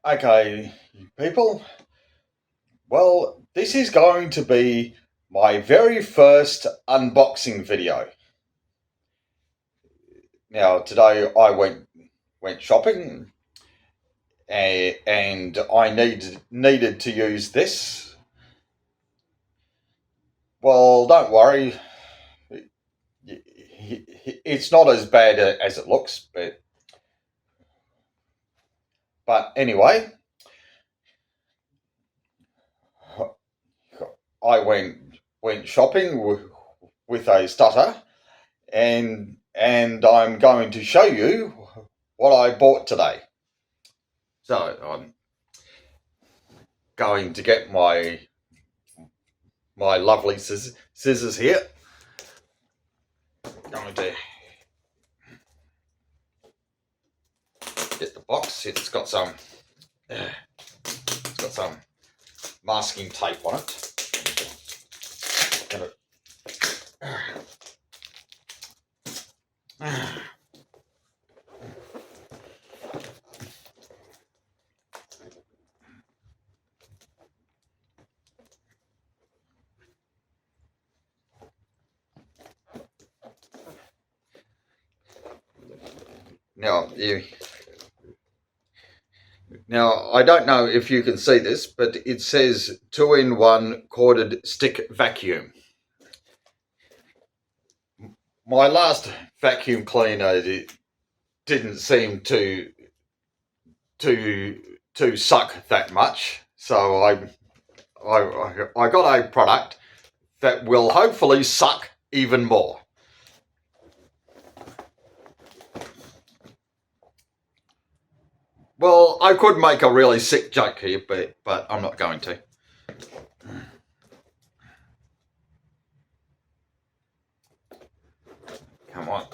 Okay, people. Well, this is going to be my very first unboxing video. Now, today I went shopping and I needed to use this. Well, don't worry, it's not as bad as it looks, but anyway, I went shopping with a stutter, and I'm going to show you what I bought today. So I'm going to get my lovely scissors here. Going to get the box. It's got some masking tape on it. Now, I don't know if you can see this, but it says 2-in-1 corded stick vacuum. My last vacuum cleaner didn't seem to suck that much, so I got a product that will hopefully suck even more. Well, I could make a really sick joke here, but I'm not going to. Come on.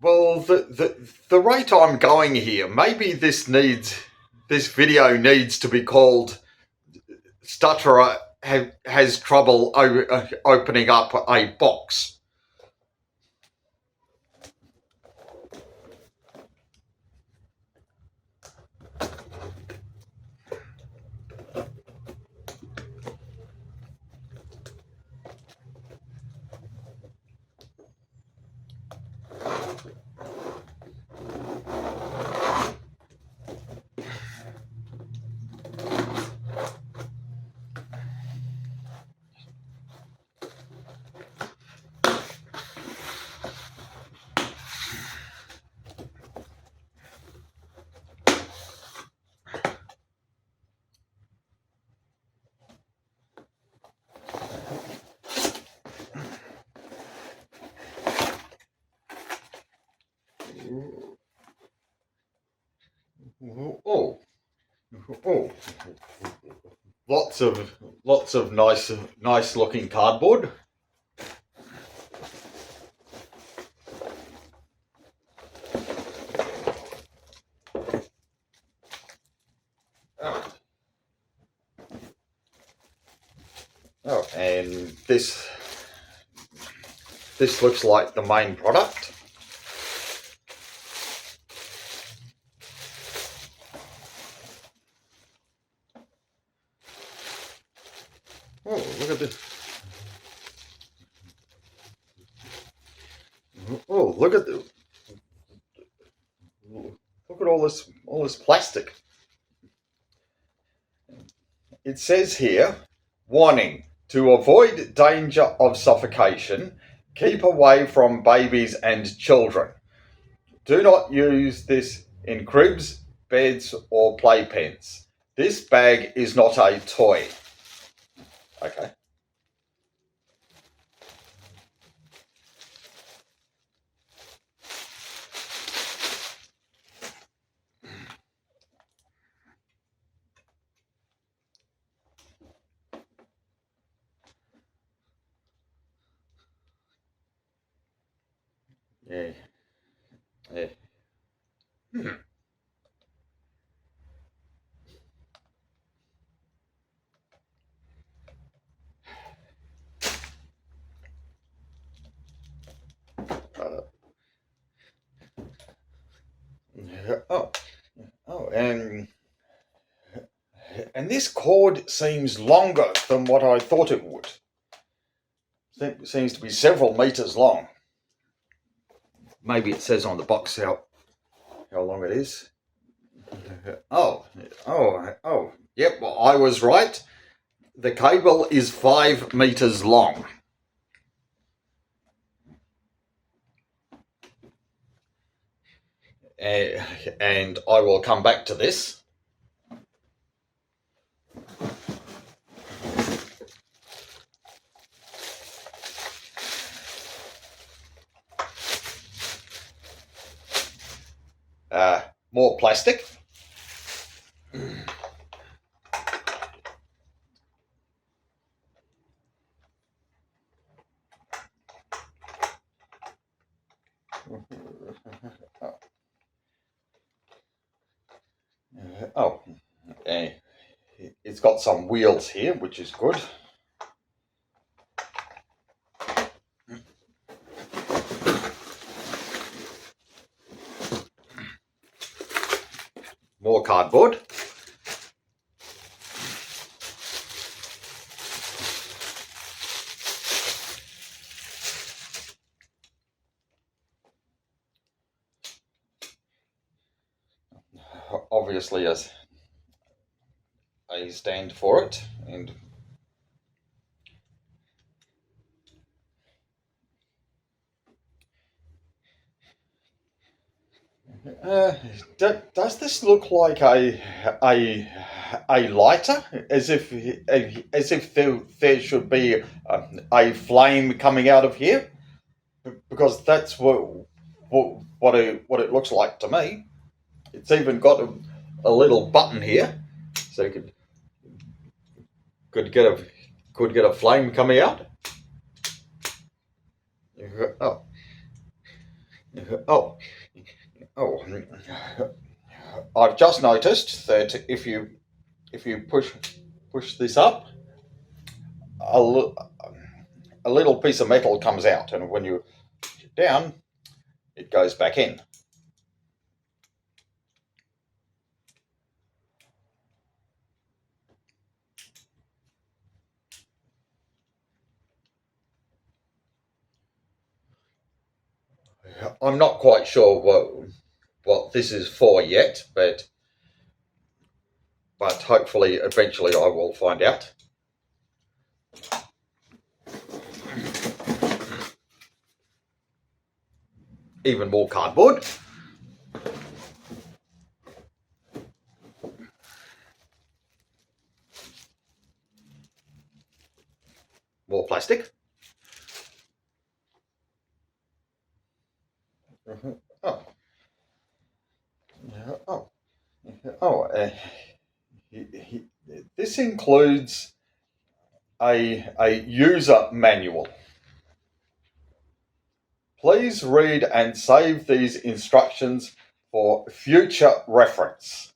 Well, the rate I'm going here, maybe this video needs to be called "Stutterer has trouble opening up a box." Oh, oh, lots of nice looking cardboard. Oh, and this looks like the main product. Oh, look at all this plastic. It says here, warning, to avoid danger of suffocation, keep away from babies and children. Do not use this in cribs, beds, or playpens. This bag is not a toy. Okay. Yeah. Yeah. Hmm. Uh, oh, oh, and this cord seems longer than what I thought it would. It seems to be several meters long. Maybe it says on the box how long it is. Oh, yep, well, I was right. The cable is 5 meters long. And I will come back to this. More plastic. Oh, it's got some wheels here, which is good. More cardboard. Obviously, as a stand for it, and Uh, does this look like a a lighter? As if there should be a flame coming out of here? Because that's what it looks like to me. It's even got a little button here, so you could get a flame coming out. Oh, oh, oh! I've just noticed that if you push this up, a, a little piece of metal comes out, and when you down, it goes back in. I'm not quite sure what this is for yet, but hopefully eventually I will find out. Even more cardboard. More plastic. Oh, oh, oh! This includes a user manual. Please read and save these instructions for future reference.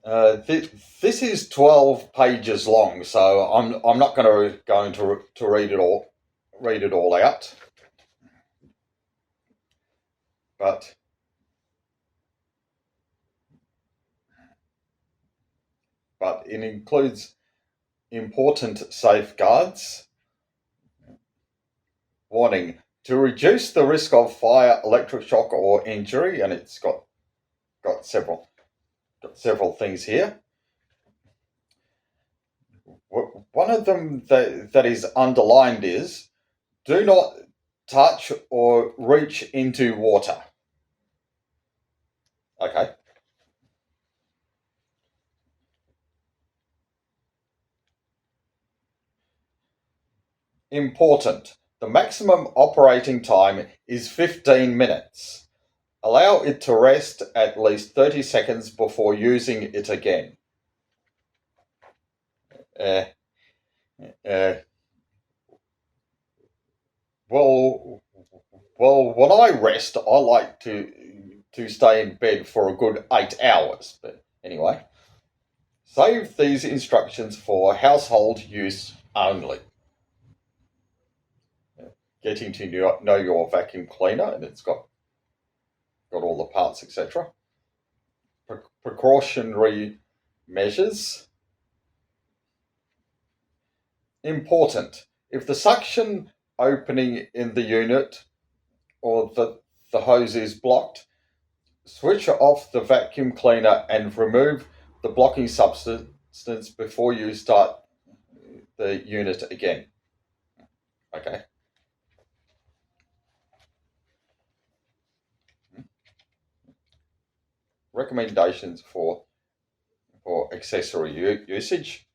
This is 12 pages long, so I'm not going to read it all out, but it includes important safeguards. Warning: to reduce the risk of fire, electric shock, or injury, and it's got several things here. One of them that is underlined is: do not touch or reach into water. Okay. Important. The maximum operating time is 15 minutes. Allow it to rest at least 30 seconds before using it again. Uh, uh, well, when I rest, I like to stay in bed for a good 8 hours. But anyway, save these instructions for household use only. Getting to know your vacuum cleaner, and it's got all the parts, etc. Precautionary measures. Important. If the suction opening in the unit or the hose is blocked, switch off the vacuum cleaner and remove the blocking substance before you start the unit again. Okay. Recommendations for accessory usage.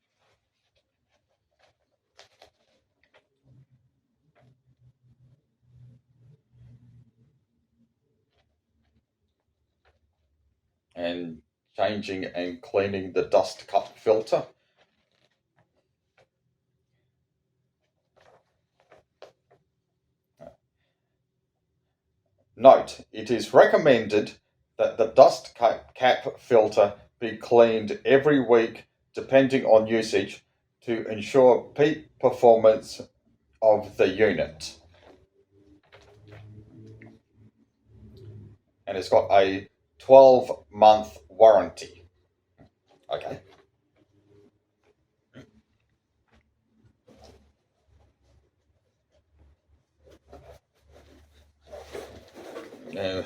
And changing and cleaning the dust cup filter. Note: it is recommended that the dust cap filter be cleaned every week depending on usage to ensure peak performance of the unit. And it's got a 12-month warranty. Okay. Uh,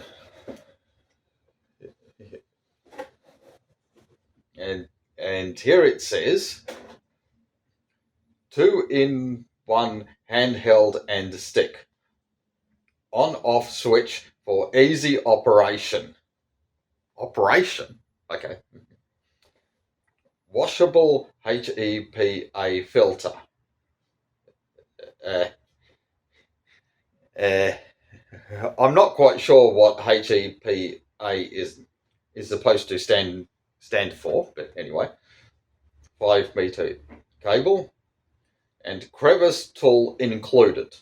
and here it says 2-in-1 handheld and stick. On-off switch for easy operation. Operation? Okay. Washable HEPA filter. Uh, uh, I'm not quite sure what HEPA is supposed to stand for, but anyway. 5-meter cable and crevice tool included.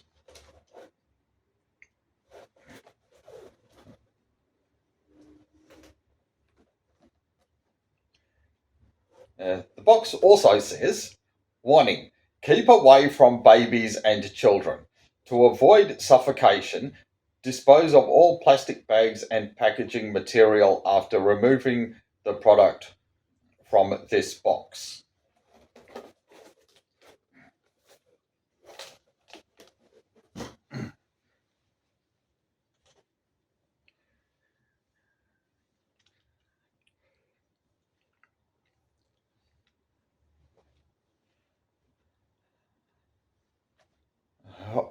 The box also says, warning, keep away from babies and children. To avoid suffocation, dispose of all plastic bags and packaging material after removing the product from this box.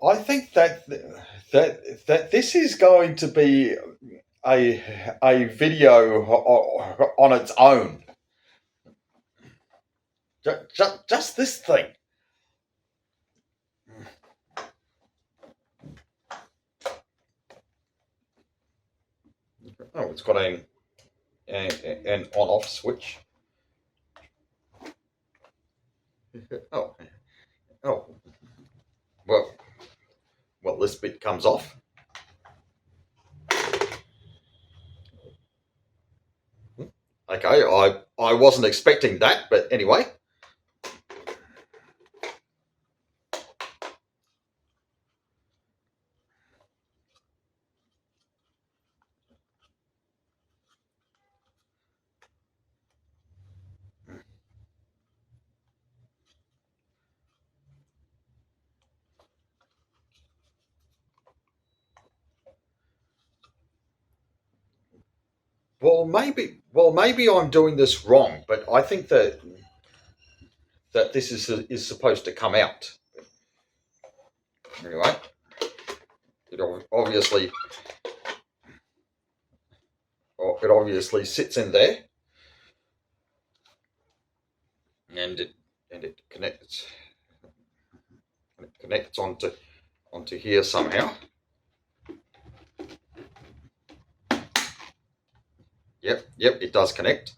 I think that this is going to be a video on its own. Just this thing. Oh, it's got an on-off switch. Oh, well, this bit comes off. Okay, I wasn't expecting that, but anyway. Well, maybe I'm doing this wrong, but I think that this is supposed to come out. Anyway, it obviously sits in there, and it connects onto here somehow. Yep, it does connect.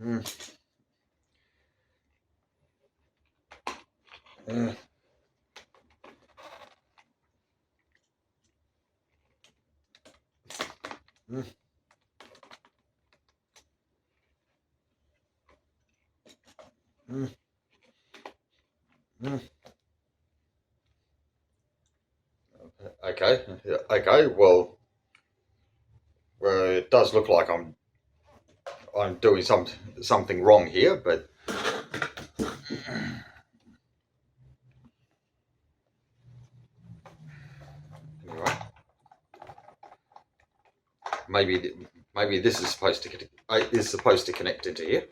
Mm. Mm. Mm. Mm. Mm. Okay. Okay. Well, it does look like I'm doing something wrong here, but anyway, maybe maybe this is supposed to connect into here.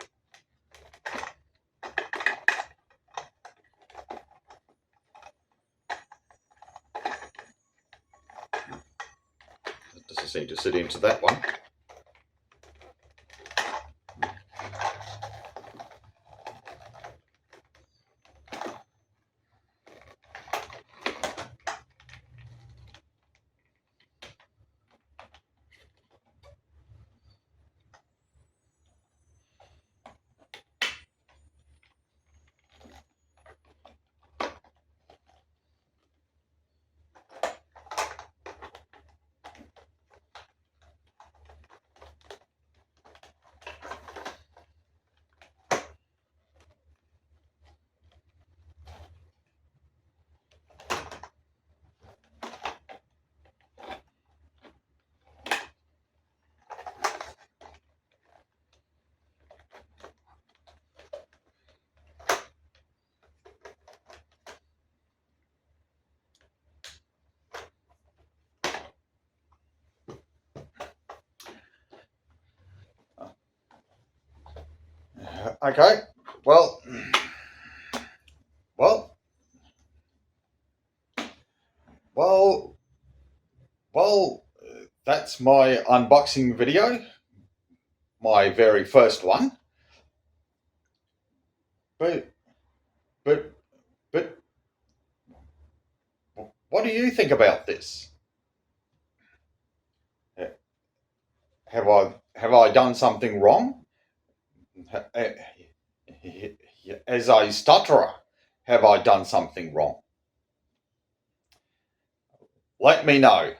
It doesn't seem to sit into that one. Okay. Well, well, well, well. That's my unboxing video, my very first one. But but but what do you think about this? Have I done something wrong? As a stutterer, have I done something wrong? Let me know.